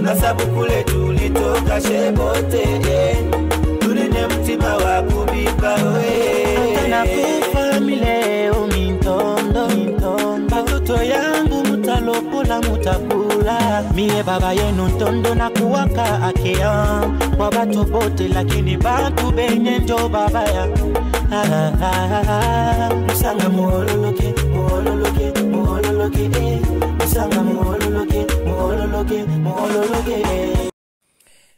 tunasabukule tulitoka shebote tuline mtima wa kubika we nakufa mileo mintondo batoto yangu mutalopola mutakula mie baba yenu ntondo na kuwaka akea kwa batu bote lakini batu benye njo baba ya musanga muhololoke muhololoke muhololoke musanga muhololoke muhololoke muhololoke.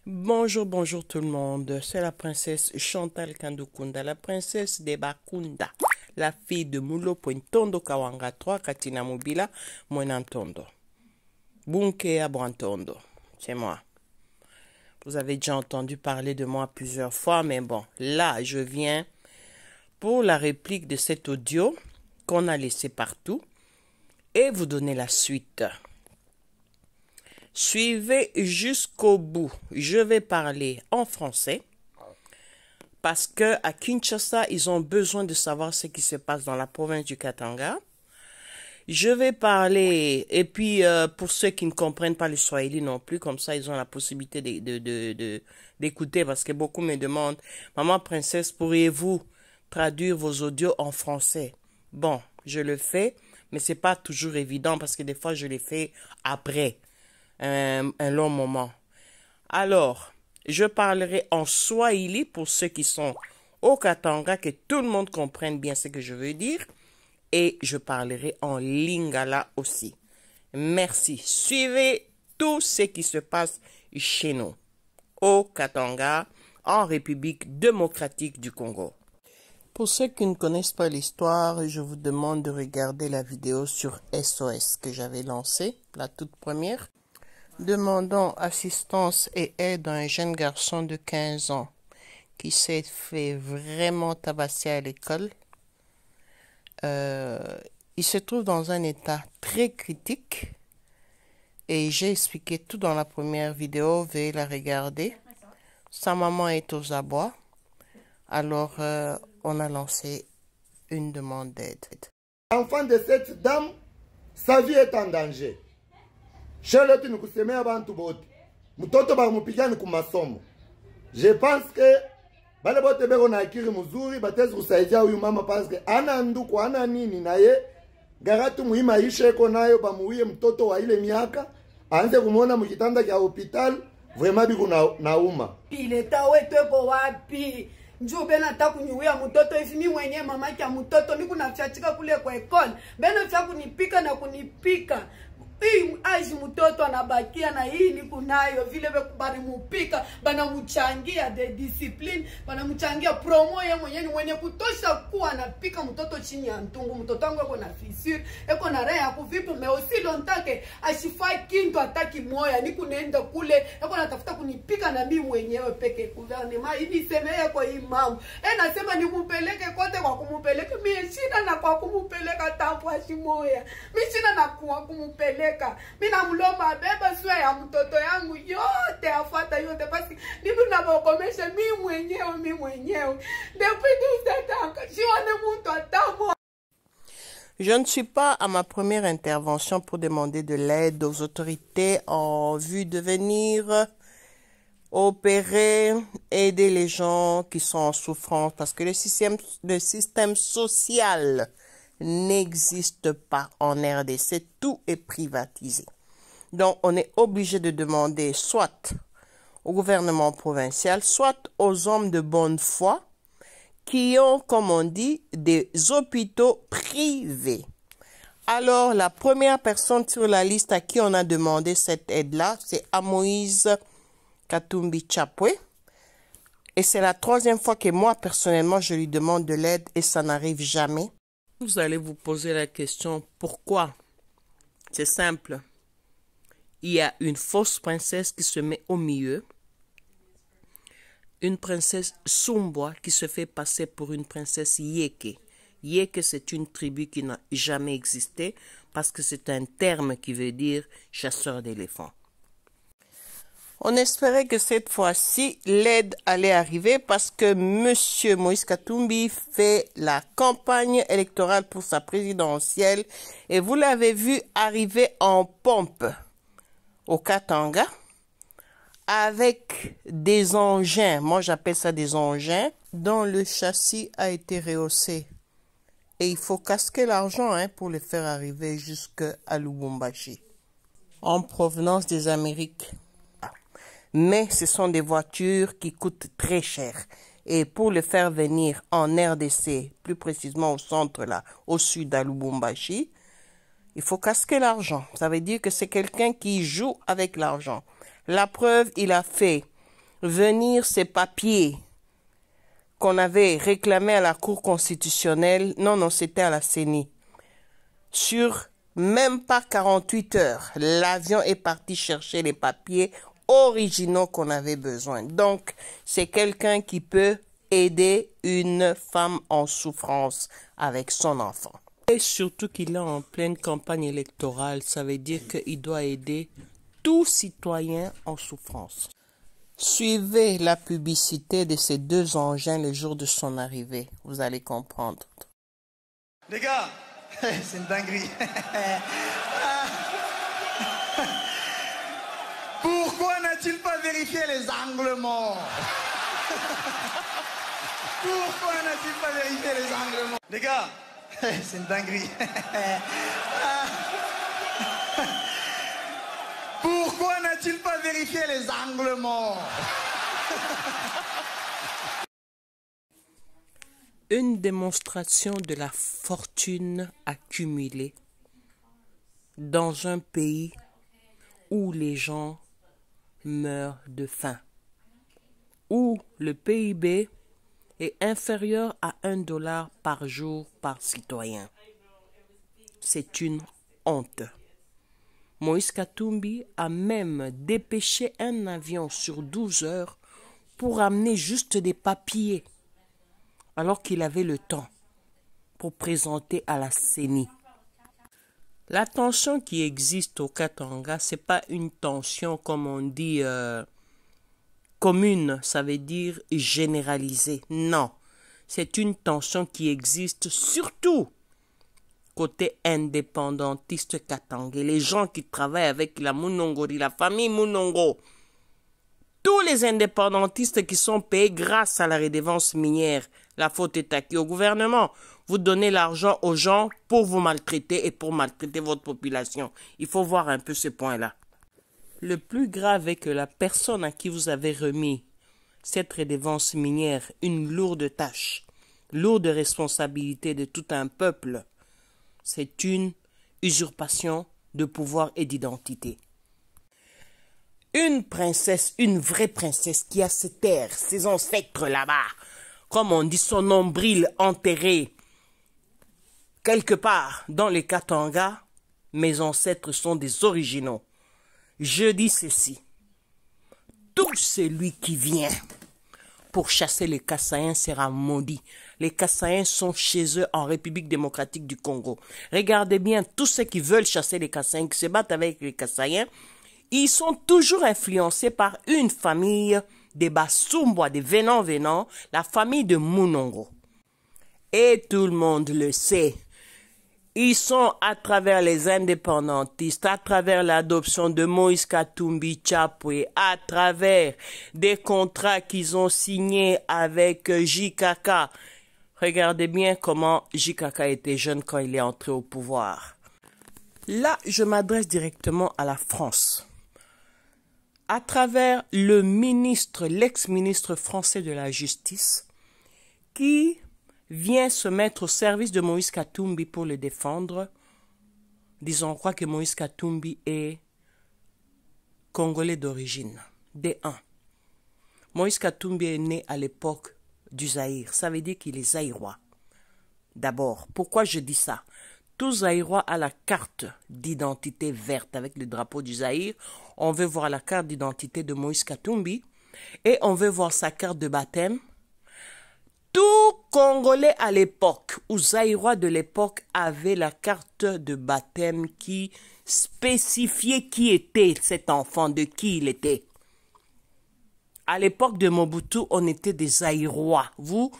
Bonjour, bonjour tout le monde. C'est la princesse Chantal Kandukunda, la princesse des Bakunda, la fille de Mulo Pointondo Kawanga 3, Katina Mobila, Mwenantondo. Bunke Abrantondo, c'est moi. Vous avez déjà entendu parler de moi plusieurs fois, mais bon, là, je viens pour la réplique de cet audio qu'on a laissé partout et vous donner la suite. Suivez jusqu'au bout. Je vais parler en français parce que à Kinshasa, ils ont besoin de savoir ce qui se passe dans la province du Katanga. Je vais parler, et puis pour ceux qui ne comprennent pas le Swahili non plus, comme ça ils ont la possibilité d'écouter parce que beaucoup me demandent, maman princesse, pourriez-vous traduire vos audios en français? Bon, je le fais, mais c'est pas toujours évident parce que des fois je les fais après un long moment. Alors, je parlerai en Swahili pour ceux qui sont au Katanga, que tout le monde comprenne bien ce que je veux dire. Et je parlerai en Lingala aussi. Merci. Suivez tout ce qui se passe chez nous, au Katanga, en République démocratique du Congo. Pour ceux qui ne connaissent pas l'histoire, je vous demande de regarder la vidéo sur SOS que j'avais lancée, la toute première. Demandant assistance et aide à un jeune garçon de 15 ans qui s'est fait vraiment tabasser à l'école. Il se trouve dans un état très critique et j'ai expliqué tout dans la première vidéo, veuillez la regarder. Sa maman est aux abois, alors on a lancé une demande d'aide. Enfant de cette dame, sa vie est en danger. Charlotte nous kusemea bantu bote. Mtoto ba mupigani ku masomo. Je pense que bale bote beko na akili mzuri batezi kusaidia huyu mama parce que ana nduku ana nini naye garatu muhimu ishe iko nayo bamuwie mtoto wa ile miaka aanze kumuona mkitanda cha hospital vraiment biku nauma. Ile tawe tweko wapi? Njube nataka kuniuia mtoto hivi mimi mwenyewe mama yake mtoto niku nafiachika kule kwa ekole. Beno cha kunipika na kunipika. Hii aji mtoto anabakia na hii ni kunayo vile bari mupika bana mchangia de discipline bana mchangia promo ye mwenye kutosha kuwa anapika mtoto chini ya ntungu mtoto wangu yuko na fissure yuko na raha ya kuvipo mais aussi longtemps ashifa kintu ataki moya ni kunaenda kule yuko natafuta kunipika na mimi mwenyewe peke gouvernement hivi semea kwa hii mambo nasema nikupeleke kote kwa kumupeleka mimi shida na kwa kumupeleka tampo ashimoya mimi shida na kwa kumupeleka mina mlomba beba swa ya mtoto yangu yote afuata yote basi nibu nabokomesha mimi mwenyewe depuis 17 ans sione mtu atamo. Je ne suis pas à ma première intervention pour demander de l'aide aux autorités en vue de venir opérer, aider les gens qui sont en souffrance parce que le système social n'existe pas en RDC, tout est privatisé. Donc, on est obligé de demander soit au gouvernement provincial, soit aux hommes de bonne foi qui ont, comme on dit, des hôpitaux privés. Alors, la première personne sur la liste à qui on a demandé cette aide-là, c'est Moïse Katumbi Chapwe. Et c'est la troisième fois que moi, personnellement, je lui demande de l'aide et ça n'arrive jamais. Vous allez vous poser la question, pourquoi? C'est simple. Il y a une fausse princesse qui se met au milieu. Une princesse Sumboa qui se fait passer pour une princesse Yeke. Yeke, c'est une tribu qui n'a jamais existé parce que c'est un terme qui veut dire chasseur d'éléphants. On espérait que cette fois-ci, l'aide allait arriver parce que M. Moïse Katumbi fait la campagne électorale pour sa présidentielle et vous l'avez vu arriver en pompe au Katanga avec des engins, moi j'appelle ça des engins, dont le châssis a été rehaussé. Et il faut casquer l'argent pour le faire arriver jusqu'à Lubumbashi, en provenance des Amériques. Mais ce sont des voitures qui coûtent très cher. Et pour le faire venir en RDC, plus précisément au centre là, au sud à Lubumbashi, il faut casquer l'argent. Ça veut dire que c'est quelqu'un qui joue avec l'argent. La preuve, il a fait venir ses papiers qu'on avait réclamés à la Cour constitutionnelle. Non, c'était à la CENI. Sur même pas 48 heures, l'avion est parti chercher les papiers originaux qu'on avait besoin. Donc, c'est quelqu'un qui peut aider une femme en souffrance avec son enfant. Et surtout qu'il est en pleine campagne électorale, ça veut dire qu'il doit aider tout citoyen en souffrance. Suivez la publicité de ces deux engins le jour de son arrivée. Vous allez comprendre. Les gars, c'est une dinguerie. Pourquoi n'a-t-il pas vérifié les angles morts? Pourquoi n'a-t-il pas vérifié les angles morts? Les gars, c'est une dinguerie. Pourquoi n'a-t-il pas vérifié les angles morts? Une démonstration de la fortune accumulée dans un pays où les gens meurent de faim, où le PIB est inférieur à $1 par jour par citoyen. C'est une honte. Moïse Katumbi a même dépêché un avion sur 12 heures pour amener juste des papiers, alors qu'il avait le temps pour présenter à la CENI. La tension qui existe au Katanga, ce n'est pas une tension, comme on dit, commune, ça veut dire généralisée. Non, c'est une tension qui existe surtout côté indépendantiste katangais. Les gens qui travaillent avec la Munongori, la famille Munongo, tous les indépendantistes qui sont payés grâce à la redevance minière, la faute est à qui? Au gouvernement. Vous donnez l'argent aux gens pour vous maltraiter et pour maltraiter votre population. Il faut voir un peu ce point-là. Le plus grave est que la personne à qui vous avez remis cette redevance minière, une lourde tâche, lourde responsabilité de tout un peuple, c'est une usurpation de pouvoir et d'identité. Une princesse, une vraie princesse qui a ses terres, ses ancêtres là-bas, comme on dit, son nombril enterré quelque part dans les Katanga, mes ancêtres sont des originaux. Je dis ceci, tout celui qui vient pour chasser les Kassaïens sera maudit. Les Kassaïens sont chez eux en République démocratique du Congo. Regardez bien, tous ceux qui veulent chasser les Kassaïens, qui se battent avec les Kassaïens, ils sont toujours influencés par une famille des Basumbois, des Venant-Venant, la famille de Munongo. Et tout le monde le sait. Ils sont à travers les indépendantistes, à travers l'adoption de Moïse Katumbi Chapwe, à travers des contrats qu'ils ont signés avec JKK. Regardez bien comment JKK était jeune quand il est entré au pouvoir. Là, je m'adresse directement à la France. À travers le ministre, l'ex-ministre français de la Justice, qui vient se mettre au service de Moïse Katumbi pour le défendre. Disons, on croit que Moïse Katumbi est congolais d'origine. D1. Moïse Katumbi est né à l'époque du Zaïre. Ça veut dire qu'il est zaïrois. D'abord, pourquoi je dis ça? Tout zaïrois a la carte d'identité verte avec le drapeau du Zaïre. On veut voir la carte d'identité de Moïse Katumbi et on veut voir sa carte de baptême. Tout Congolais à l'époque, ou Zaïrois de l'époque, avait la carte de baptême qui spécifiait qui était cet enfant, de qui il était. À l'époque de Mobutu, on était des Zaïrois. Vous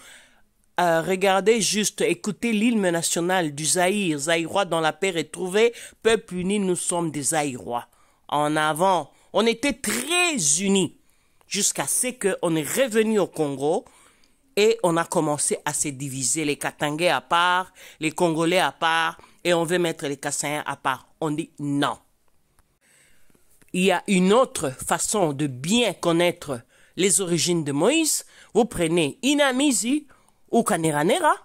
regardez juste, écoutez l'hymne national du Zaïre. Zaïrois dans la paix retrouvée, peuple uni, nous sommes des Zaïrois. En avant, on était très unis. jusqu'à ce qu'on est revenu au Congo et on a commencé à se diviser, les Katangais à part, les Congolais à part, et on veut mettre les Kassaïens à part. On dit non. Il y a une autre façon de bien connaître les origines de Moïse. Vous prenez Inamizi ou Kaneranera,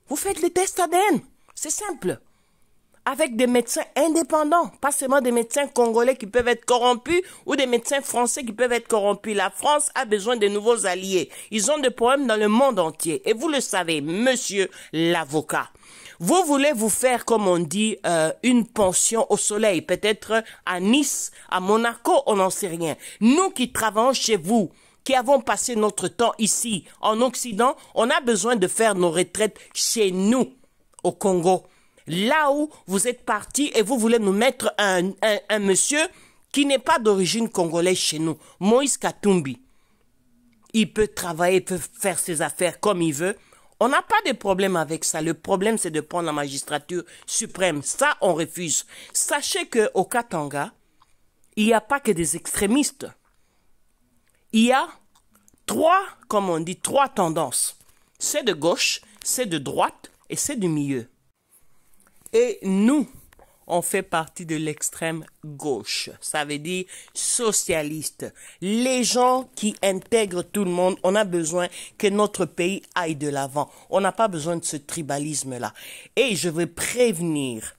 vous faites le test ADN. C'est simple. Avec des médecins indépendants, pas seulement des médecins congolais qui peuvent être corrompus ou des médecins français qui peuvent être corrompus. La France a besoin de nouveaux alliés. Ils ont des problèmes dans le monde entier. Et vous le savez, monsieur l'avocat. Vous voulez vous faire, comme on dit, une pension au soleil, peut-être à Nice, à Monaco, on n'en sait rien. Nous qui travaillons chez vous, qui avons passé notre temps ici, en Occident, on a besoin de faire nos retraites chez nous, au Congo. Là où vous êtes partis et vous voulez nous mettre un monsieur qui n'est pas d'origine congolaise chez nous, Moïse Katumbi. Il peut travailler, il peut faire ses affaires comme il veut. On n'a pas de problème avec ça. Le problème, c'est de prendre la magistrature suprême. Ça, on refuse. Sachez qu'au Katanga, il n'y a pas que des extrémistes. Il y a comme on dit, trois tendances. C'est de gauche, c'est de droite et c'est du milieu. Et nous, on fait partie de l'extrême gauche. Ça veut dire socialiste. Les gens qui intègrent tout le monde, on a besoin que notre pays aille de l'avant. On n'a pas besoin de ce tribalisme-là. Et je veux prévenir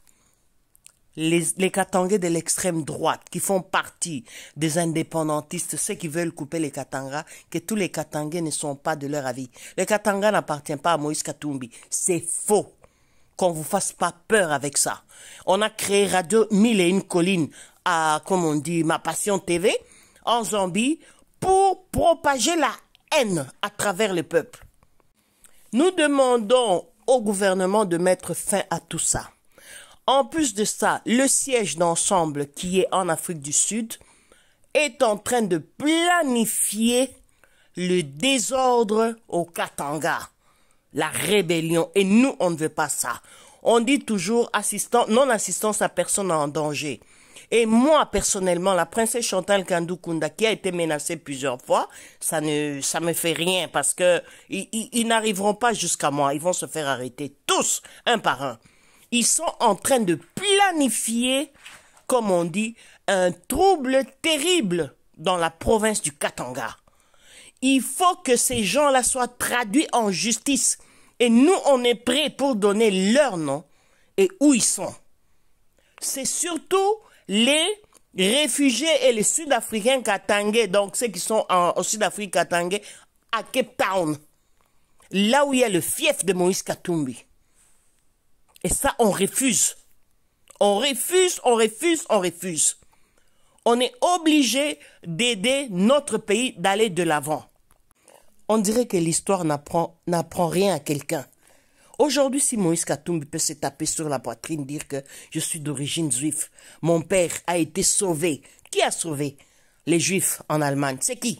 les Katangais de l'extrême droite qui font partie des indépendantistes, ceux qui veulent couper les Katangas, que tous les Katangais ne sont pas de leur avis. Les Katangas n'appartiennent pas à Moïse Katumbi. C'est faux. Qu'on vous fasse pas peur avec ça. On a créé Radio 1001 Collines à, comme on dit, Ma Passion TV, en Zambie, pour propager la haine à travers le peuple. Nous demandons au gouvernement de mettre fin à tout ça. En plus de ça, le siège d'ensemble qui est en Afrique du Sud est en train de planifier le désordre au Katanga. La rébellion. Et nous, on ne veut pas ça. On dit toujours non-assistance à personne en danger. Et moi, personnellement, la princesse Chantal Kandou-Kunda, qui a été menacée plusieurs fois, ça me fait rien parce que ils n'arriveront pas jusqu'à moi. Ils vont se faire arrêter tous, un par un. Ils sont en train de planifier, comme on dit, un trouble terrible dans la province du Katanga. Il faut que ces gens-là soient traduits en justice. Et nous, on est prêts pour donner leur nom et où ils sont. C'est surtout les réfugiés et les Sud-Africains katangais, donc ceux qui sont au Sud-Afrique katangais, à Cape Town. Là où il y a le fief de Moïse Katumbi. Et ça, on refuse. On refuse, on refuse, on refuse. On est obligé d'aider notre pays d'aller de l'avant. On dirait que l'histoire n'apprend rien à quelqu'un. Aujourd'hui, si Moïse Katumbi peut se taper sur la poitrine, dire que je suis d'origine juive, mon père a été sauvé. Qui a sauvé les Juifs en Allemagne? C'est qui?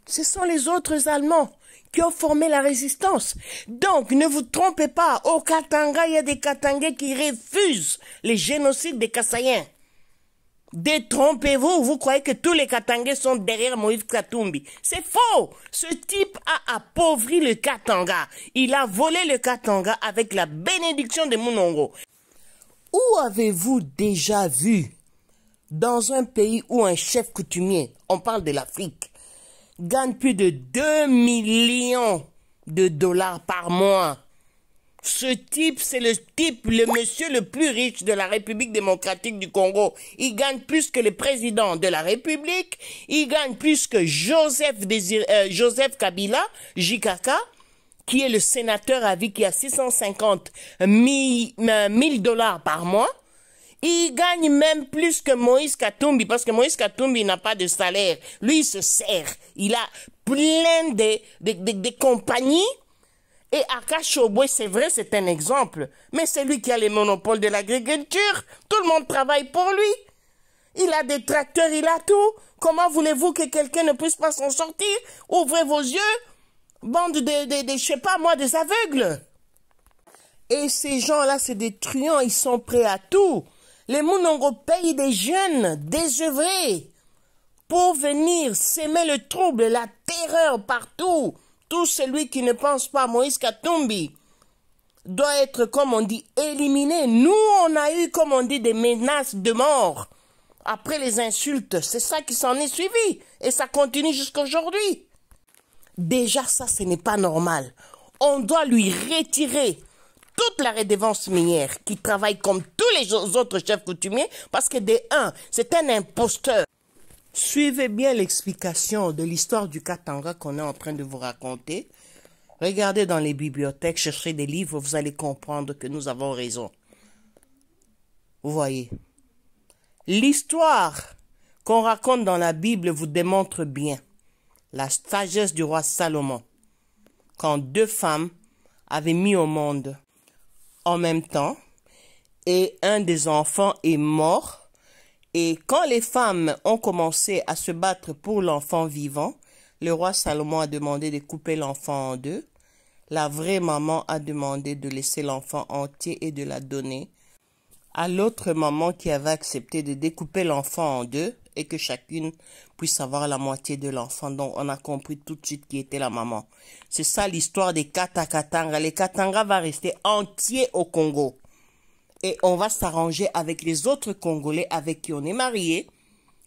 Ce sont les autres Allemands qui ont formé la résistance. Donc, ne vous trompez pas. Au Katanga, il y a des Katangais qui refusent les génocides des Kassaïens. Détrompez-vous, vous croyez que tous les Katangais sont derrière Moïse Katumbi. C'est faux. Ce type a appauvri le Katanga. Il a volé le Katanga avec la bénédiction de Munongo. Où avez-vous déjà vu, dans un pays où un chef coutumier, on parle de l'Afrique, gagne plus de 2 millions de dollars par mois? Ce type, c'est le monsieur le plus riche de la République démocratique du Congo. Il gagne plus que le président de la République. Il gagne plus que Joseph Kabila, JKK, qui est le sénateur à vie qui a 650 000 dollars par mois. Il gagne même plus que Moïse Katumbi, parce que Moïse Katumbi n'a pas de salaire. Lui, il se sert. Il a plein de compagnies. Et Akash Obwe, c'est vrai, c'est un exemple. Mais c'est lui qui a les monopoles de l'agriculture. Tout le monde travaille pour lui. Il a des tracteurs, il a tout. Comment voulez-vous que quelqu'un ne puisse pas s'en sortir? Ouvrez vos yeux. Bande je sais pas moi, des aveugles. Et ces gens-là, c'est des truands, ils sont prêts à tout. Les Munongo payent des jeunes, désœuvrés, pour venir s'aimer le trouble, la terreur partout. Tout celui qui ne pense pas à Moïse Katumbi doit être, comme on dit, éliminé. Nous, on a eu, comme on dit, des menaces de mort. Après les insultes, c'est ça qui s'en est suivi. Et ça continue jusqu'à aujourd'hui. Déjà, ça, ce n'est pas normal. On doit lui retirer toute la redevance minière qui travaille comme tous les autres chefs coutumiers parce que de un, c'est un imposteur. Suivez bien l'explication de l'histoire du Katanga qu'on est en train de vous raconter. Regardez dans les bibliothèques, cherchez des livres, vous allez comprendre que nous avons raison. Vous voyez, l'histoire qu'on raconte dans la Bible vous démontre bien la sagesse du roi Salomon, quand 2 femmes avaient mis au monde en même temps, et un des enfants est mort. Et quand les femmes ont commencé à se battre pour l'enfant vivant, le roi Salomon a demandé de couper l'enfant en 2. La vraie maman a demandé de laisser l'enfant entier et de la donner à l'autre maman qui avait accepté de découper l'enfant en 2 et que chacune puisse avoir la moitié de l'enfant. Donc on a compris tout de suite qui était la maman. C'est ça l'histoire des Kata-Katanga. Les Katanga va rester entiers au Congo. Et on va s'arranger avec les autres Congolais avec qui on est mariés,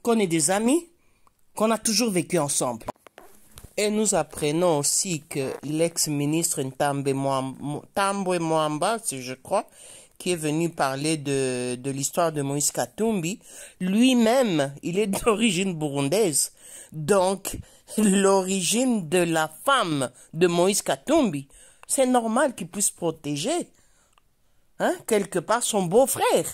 qu'on est des amis, qu'on a toujours vécu ensemble. Et nous apprenons aussi que l'ex-ministre Tambwe Mwamba, je crois, qui est venu parler de l'histoire de Moïse Katumbi, lui-même, il est d'origine burundaise. Donc, l'origine de la femme de Moïse Katumbi, c'est normal qu'il puisse protéger quelque part son beau-frère.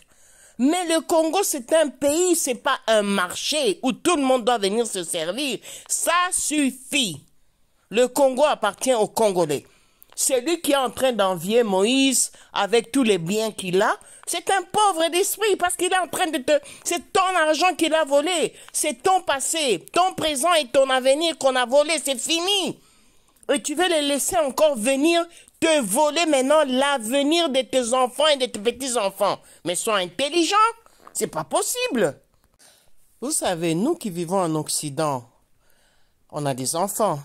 Mais le Congo, c'est un pays, c'est pas un marché où tout le monde doit venir se servir. Ça suffit. Le Congo appartient aux Congolais. Celui qui est en train d'envier Moïse avec tous les biens qu'il a, c'est un pauvre d'esprit parce qu'il est en train de te... C'est ton argent qu'il a volé. C'est ton passé, ton présent et ton avenir qu'on a volé. C'est fini. Et tu veux les laisser encore venir te voler maintenant l'avenir de tes enfants et de tes petits-enfants. Mais sois intelligent, c'est pas possible. Vous savez, nous qui vivons en Occident, on a des enfants.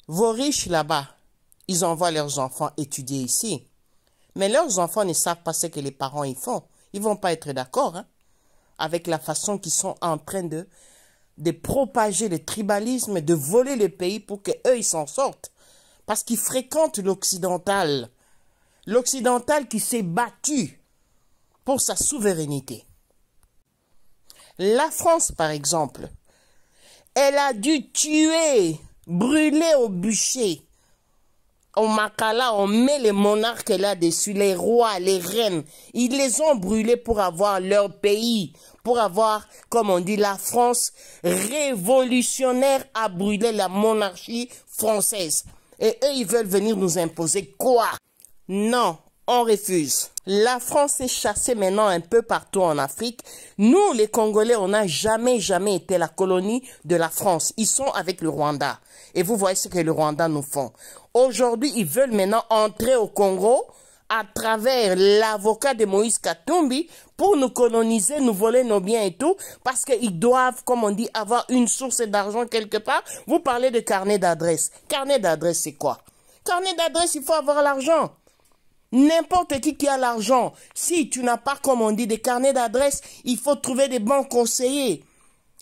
Vos riches là-bas, ils envoient leurs enfants étudier ici. Mais leurs enfants ne savent pas ce que les parents y font. Ils vont pas être d'accord avec la façon qu'ils sont en train de propager le tribalisme, de voler le pays pour qu'eux, ils s'en sortent. Parce qu'ils fréquentent l'occidental. L'occidental qui s'est battu pour sa souveraineté. La France, par exemple, elle a dû tuer, brûler au bûcher. Au Makala, on met les monarques là-dessus, les rois, les reines. Ils les ont brûlés pour avoir leur pays. Pour avoir, comme on dit, la France révolutionnaire a brûlé la monarchie française. Et eux, ils veulent venir nous imposer quoi? Non, on refuse. La France est chassée maintenant un peu partout en Afrique. Nous, les Congolais, on n'a jamais été la colonie de la France. Ils sont avec le Rwanda. Et vous voyez ce que le Rwanda nous font. Aujourd'hui, ils veulent maintenant entrer au Congo à travers l'avocat de Moïse Katumbi pour nous coloniser, nous voler nos biens et tout, parce qu'ils doivent, comme on dit, avoir une source d'argent quelque part. Vous parlez de carnet d'adresse. Carnet d'adresse, c'est quoi? Carnet d'adresse, il faut avoir l'argent. N'importe qui a l'argent. Si tu n'as pas, comme on dit, des carnets d'adresse, il faut trouver des bons conseillers.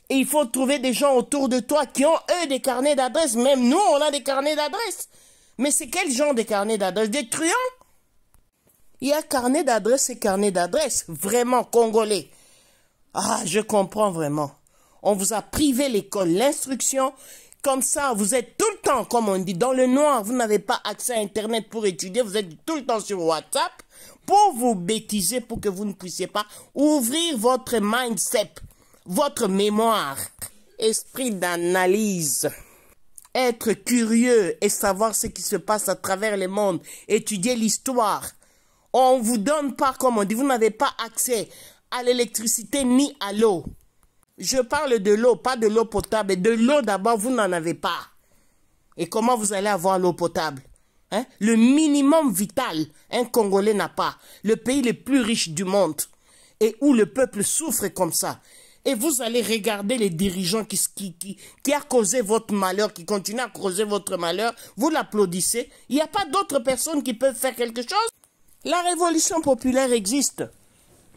Et il faut trouver des gens autour de toi qui ont, eux, des carnets d'adresse. Même nous, on a des carnets d'adresse. Mais c'est quel genre de carnet d'adresse? Des truands? Il y a carnet d'adresse et carnet d'adresse. Vraiment congolais. Ah, je comprends vraiment. On vous a privé l'école, l'instruction. Comme ça, vous êtes tout le temps, comme on dit, dans le noir. Vous n'avez pas accès à Internet pour étudier. Vous êtes tout le temps sur WhatsApp pour vous bêtiser, pour que vous ne puissiez pas ouvrir votre mindset, votre mémoire, esprit d'analyse. Être curieux et savoir ce qui se passe à travers le monde. Étudier l'histoire. On ne vous donne pas, comme on dit, vous n'avez pas accès à l'électricité ni à l'eau. Je parle de l'eau, pas de l'eau potable. De l'eau d'abord, vous n'en avez pas. Et comment vous allez avoir l'eau potable? Le minimum vital, un Congolais n'a pas. Le pays le plus riche du monde. Et où le peuple souffre comme ça. et vous allez regarder les dirigeants qui a causé votre malheur, qui continue à causer votre malheur, vous l'applaudissez. Il n'y a pas d'autres personnes qui peuvent faire quelque chose. La révolution populaire existe.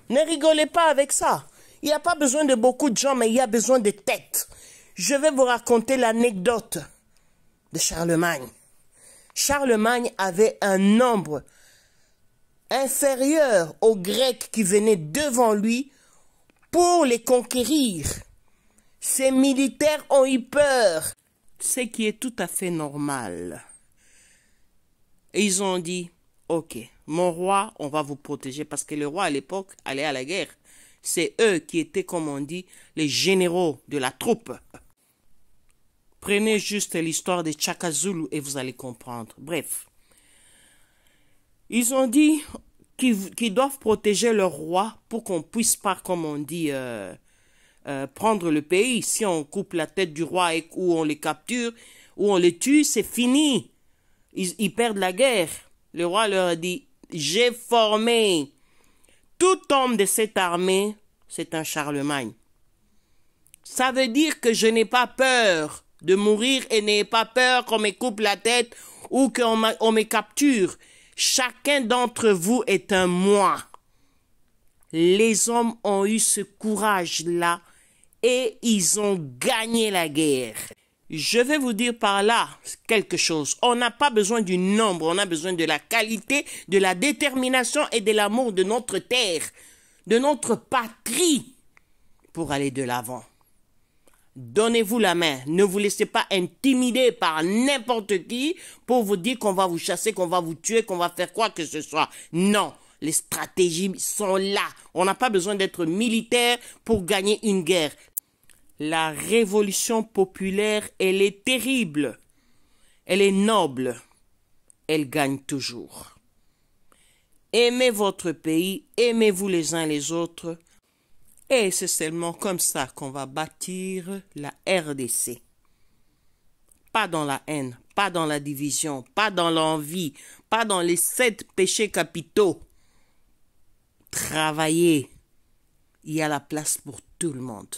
Ne rigolez pas avec ça. Il n'y a pas besoin de beaucoup de gens, mais il y a besoin de têtes. Je vais vous raconter l'anecdote de Charlemagne. Charlemagne avait un nombre inférieur aux Grecs qui venaient devant lui pour les conquérir. Ces militaires ont eu peur, ce qui est tout à fait normal. Et ils ont dit, ok, mon roi, on va vous protéger, parce que le roi à l'époque allait à la guerre. C'est eux qui étaient, comme on dit, les généraux de la troupe. Prenez juste l'histoire de Chaka Zulu et vous allez comprendre. Bref. Ils ont dit qu'ils doivent protéger leur roi pour qu'on puisse pas, comme on dit, prendre le pays. Si on coupe la tête du roi ou on les capture, ou on les tue, c'est fini. Ils perdent la guerre. Le roi leur a dit, j'ai formé tout homme de cette armée, c'est un Charlemagne. Ça veut dire que je n'ai pas peur de mourir et n'ayez pas peur qu'on me coupe la tête ou qu'on me capture. Chacun d'entre vous est un moi. Les hommes ont eu ce courage-là et ils ont gagné la guerre. Je vais vous dire par là quelque chose. On n'a pas besoin du nombre, on a besoin de la qualité, de la détermination et de l'amour de notre terre, de notre patrie pour aller de l'avant. Donnez-vous la main. Ne vous laissez pas intimider par n'importe qui pour vous dire qu'on va vous chasser, qu'on va vous tuer, qu'on va faire quoi que ce soit. Non, les stratégies sont là. On n'a pas besoin d'être militaire pour gagner une guerre. La révolution populaire, elle est terrible. Elle est noble. Elle gagne toujours. Aimez votre pays, aimez-vous les uns les autres. Et c'est seulement comme ça qu'on va bâtir la RDC. Pas dans la haine, pas dans la division, pas dans l'envie, pas dans les 7 péchés capitaux. Travaillez. Il y a la place pour tout le monde.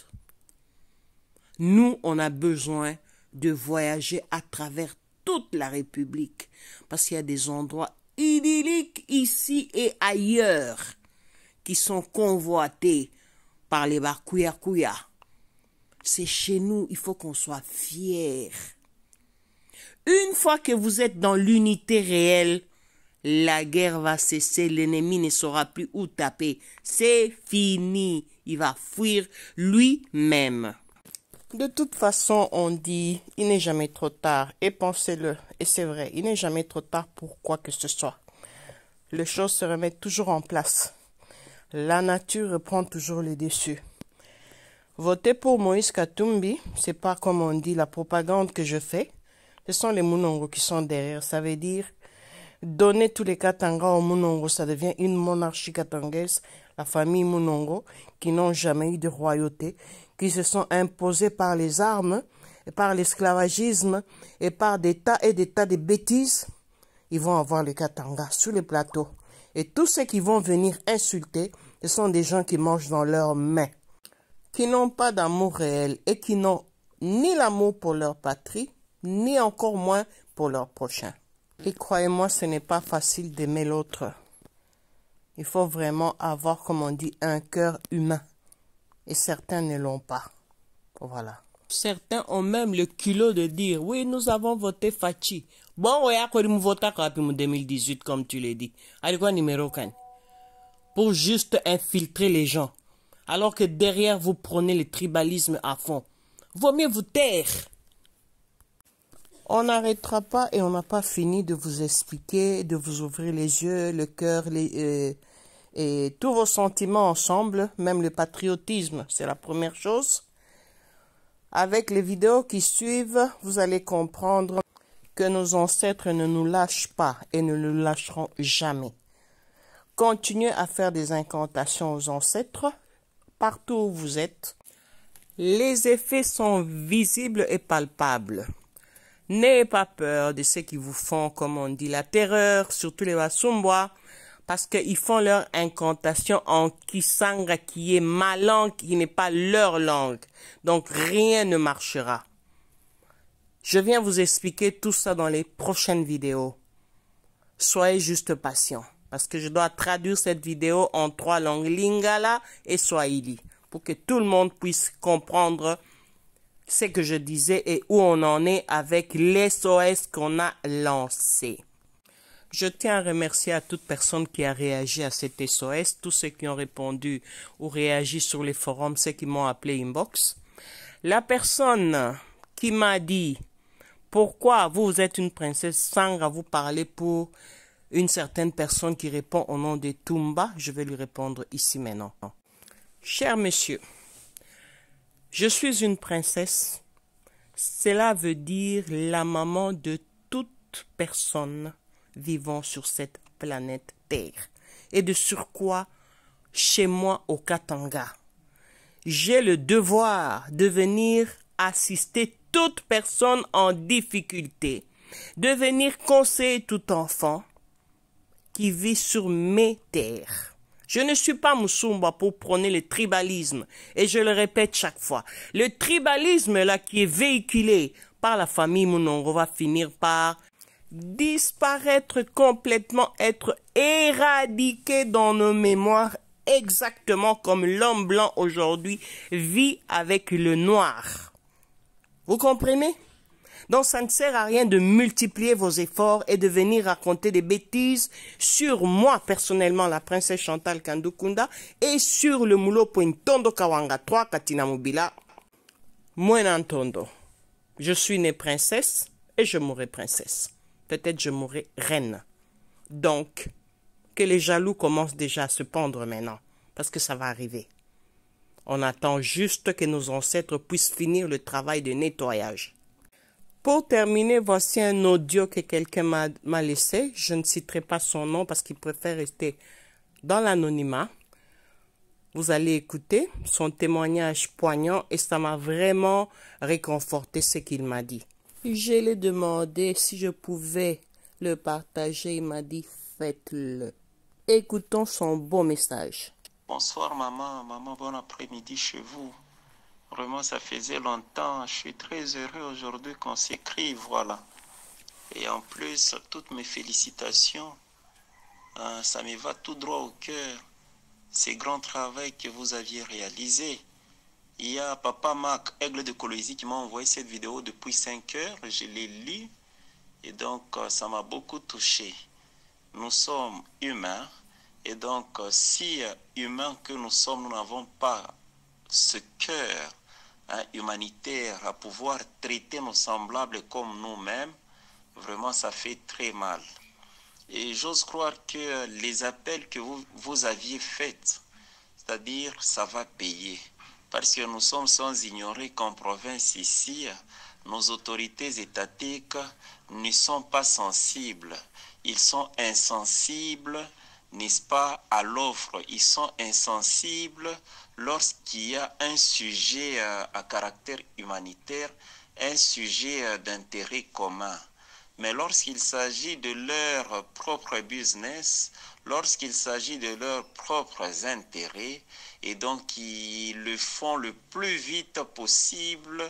Nous, on a besoin de voyager à travers toute la République. Parce qu'il y a des endroits idylliques ici et ailleurs qui sont convoités par les Bakuya. C'est chez nous, il faut qu'on soit fiers. Une fois que vous êtes dans l'unité réelle, la guerre va cesser, l'ennemi ne saura plus où taper. C'est fini, il va fuir lui-même. De toute façon, on dit, il n'est jamais trop tard, et pensez-le, et c'est vrai, il n'est jamais trop tard pour quoi que ce soit. Les choses se remettent toujours en place. La nature reprend toujours le dessus. Voter pour Moïse Katumbi, c'est pas comme on dit la propagande que je fais. Ce sont les Munongo qui sont derrière. Ça veut dire donner tous les Katanga aux Munongo. Ça devient une monarchie katangaise. La famille Munongo qui n'ont jamais eu de royauté, qui se sont imposés par les armes, et par l'esclavagisme et par des tas et des tas de bêtises. Ils vont avoir les Katanga sur les plateaux. Et tous ceux qui vont venir insulter, ce sont des gens qui mangent dans leurs mains, qui n'ont pas d'amour réel et qui n'ont ni l'amour pour leur patrie, ni encore moins pour leur prochain. Et croyez-moi, ce n'est pas facile d'aimer l'autre. Il faut vraiment avoir, comme on dit, un cœur humain. Et certains ne l'ont pas. Voilà. Certains ont même le culot de dire, oui, nous avons voté Fachi. Bon, ouais, à quoi nous votons en 2018, comme tu l'as dit. Allez, quoi, numéro 4? Pour juste infiltrer les gens. Alors que derrière, vous prenez le tribalisme à fond. Vaut mieux vous taire. On n'arrêtera pas et on n'a pas fini de vous expliquer, de vous ouvrir les yeux, le cœur, et tous vos sentiments ensemble, même le patriotisme, c'est la première chose. Avec les vidéos qui suivent, vous allez comprendre que nos ancêtres ne nous lâchent pas et ne nous lâcheront jamais. Continuez à faire des incantations aux ancêtres, partout où vous êtes. Les effets sont visibles et palpables. N'ayez pas peur de ceux qui vous font, comme on dit, la terreur, surtout les Wasumbois, Parce qu'ils font leur incantation en Kisanga qui est ma langue, qui n'est pas leur langue. Donc rien ne marchera. Je viens vous expliquer tout ça dans les prochaines vidéos. Soyez juste patients. Parce que je dois traduire cette vidéo en 3 langues, Lingala et Swahili. Pour que tout le monde puisse comprendre ce que je disais et où on en est avec l'SOS qu'on a lancé. Je tiens à remercier à toute personne qui a réagi à cet SOS, tous ceux qui ont répondu ou réagi sur les forums, ceux qui m'ont appelé inbox. La personne qui m'a dit « Pourquoi vous êtes une princesse sans à vous parler pour une certaine personne qui répond au nom de Tumba ?» Je vais lui répondre ici maintenant. Cher monsieur, je suis une princesse. Cela veut dire la maman de toute personne vivant sur cette planète Terre. Et de surcroît, chez moi au Katanga. J'ai le devoir de venir assister toute personne en difficulté, de venir conseiller tout enfant qui vit sur mes terres. Je ne suis pas Musumba pour prôner le tribalisme, et je le répète chaque fois. Le tribalisme là qui est véhiculé par la famille Munongo va finir par disparaître complètement, être éradiqué dans nos mémoires, exactement comme l'homme blanc aujourd'hui vit avec le noir. Vous comprenez? Donc ça ne sert à rien de multiplier vos efforts et de venir raconter des bêtises sur moi personnellement, la princesse Chantal Kandukunda, et sur le Mulo Pointondo Kawanga 3 Katina Mobila. Moi n'entondo. Je suis née princesse et je mourrai princesse. Peut-être je mourrai reine. Donc, que les jaloux commencent déjà à se pendre maintenant, parce que ça va arriver. On attend juste que nos ancêtres puissent finir le travail de nettoyage. Pour terminer, voici un audio que quelqu'un m'a laissé. Je ne citerai pas son nom parce qu'il préfère rester dans l'anonymat. Vous allez écouter son témoignage poignant et ça m'a vraiment réconforté ce qu'il m'a dit. Je lui ai demandé si je pouvais le partager. Il m'a dit faites-le. Écoutons son beau message. Bonsoir maman, bon après-midi chez vous. Vraiment ça faisait longtemps, je suis très heureux aujourd'hui qu'on s'écrive, voilà. Et en plus, toutes mes félicitations, ça me va tout droit au cœur. Ce grand travail que vous aviez réalisé. Il y a Papa Mac, Aigle de Colosie, qui m'a envoyé cette vidéo depuis 5 heures. Je l'ai lue et donc ça m'a beaucoup touché. Nous sommes humains et donc si humains que nous sommes, nous n'avons pas ce cœur humanitaire à pouvoir traiter nos semblables comme nous-mêmes, vraiment ça fait très mal. Et j'ose croire que les appels que vous aviez faits, c'est-à-dire ça va payer. Parce que nous sommes sans ignorer qu'en province ici, nos autorités étatiques ne sont pas sensibles. Ils sont insensibles, n'est-ce pas, à l'offre. Ils sont insensibles lorsqu'il y a un sujet à caractère humanitaire, un sujet d'intérêt commun. Mais lorsqu'il s'agit de leur propre business, lorsqu'il s'agit de leurs propres intérêts, et donc ils le font le plus vite possible,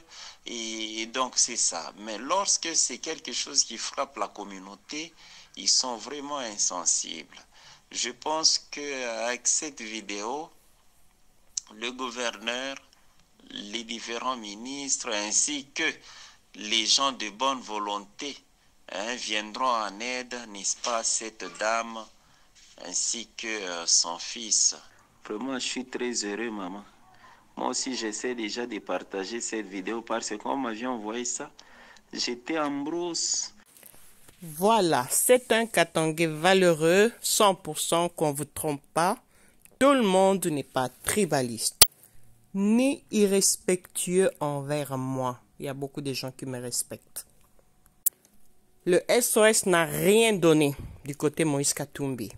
et donc c'est ça. Mais lorsque c'est quelque chose qui frappe la communauté, ils sont vraiment insensibles. Je pense qu'avec cette vidéo, le gouverneur, les différents ministres, ainsi que les gens de bonne volonté, viendront en aide, n'est-ce pas, cette dame, ainsi que son fils. Vraiment, je suis très heureux, maman. Moi aussi, j'essaie déjà de partager cette vidéo parce que quand on m'avait envoyé ça, j'étais en brousse. Voilà, c'est un Katangais valeureux, 100%, qu'on ne vous trompe pas. Tout le monde n'est pas tribaliste, ni irrespectueux envers moi. Il y a beaucoup de gens qui me respectent. Le SOS n'a rien donné du côté Moïse Katumbi.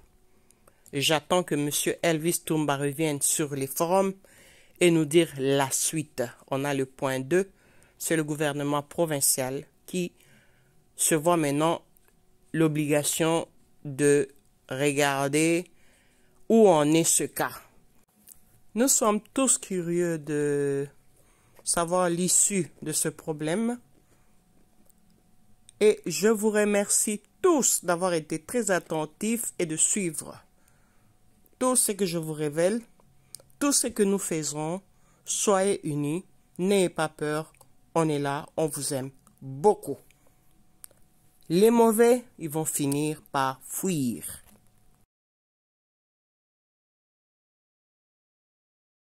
J'attends que M. Elvis Tumba revienne sur les forums et nous dire la suite. On a le point 2, c'est le gouvernement provincial qui se voit maintenant l'obligation de regarder où en est ce cas. Nous sommes tous curieux de savoir l'issue de ce problème. Et je vous remercie tous d'avoir été très attentifs et de suivre tout ce que je vous révèle, tout ce que nous faisons. Soyez unis, n'ayez pas peur, on est là, on vous aime beaucoup. Les mauvais, ils vont finir par fuir.